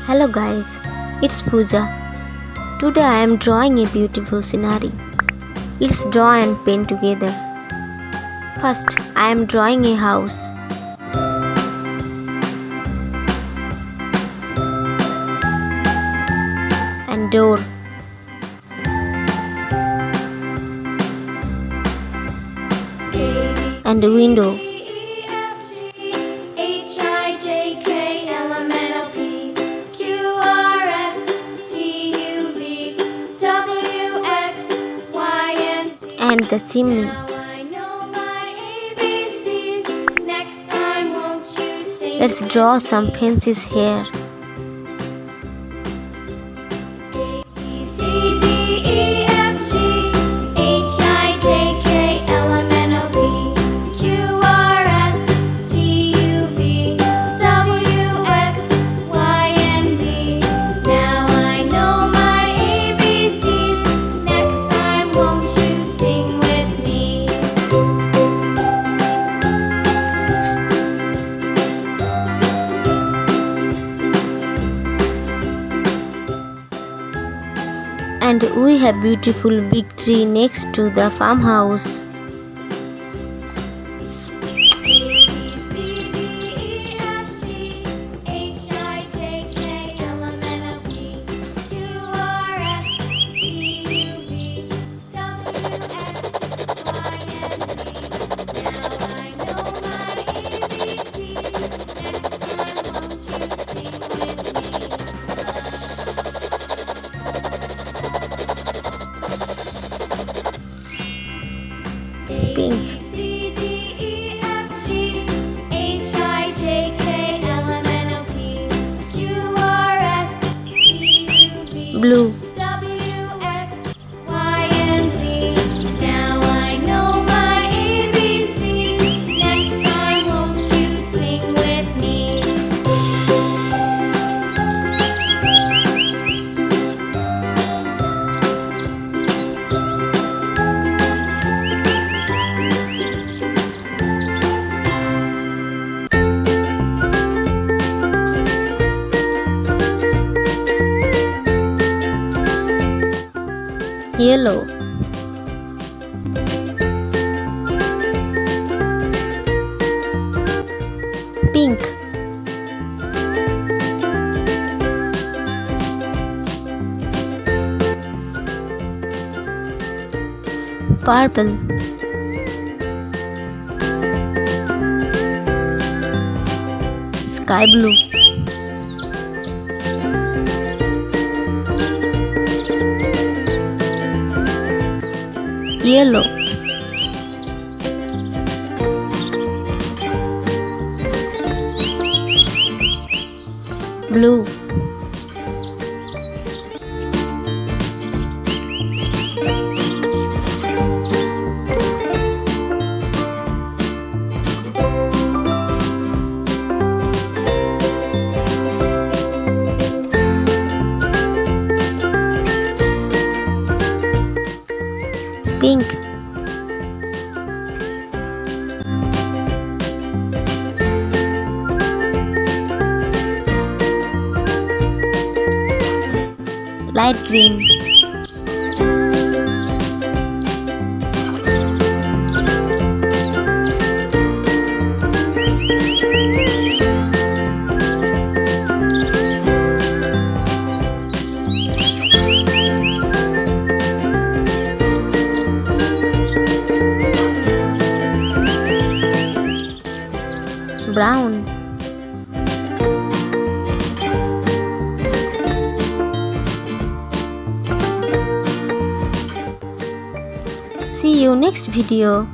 Hello guys, it's Puja. Today I am drawing a beautiful scenery. Let's draw and paint together. First, I am drawing a house. And door. And a window. And the chimney. Let's draw some fences here. And we have beautiful big tree next to the farmhouse. Pink. Blue. Yellow. Pink. Purple. Sky blue. Yellow. Blue. Pink. Light green. Brown. See you next video.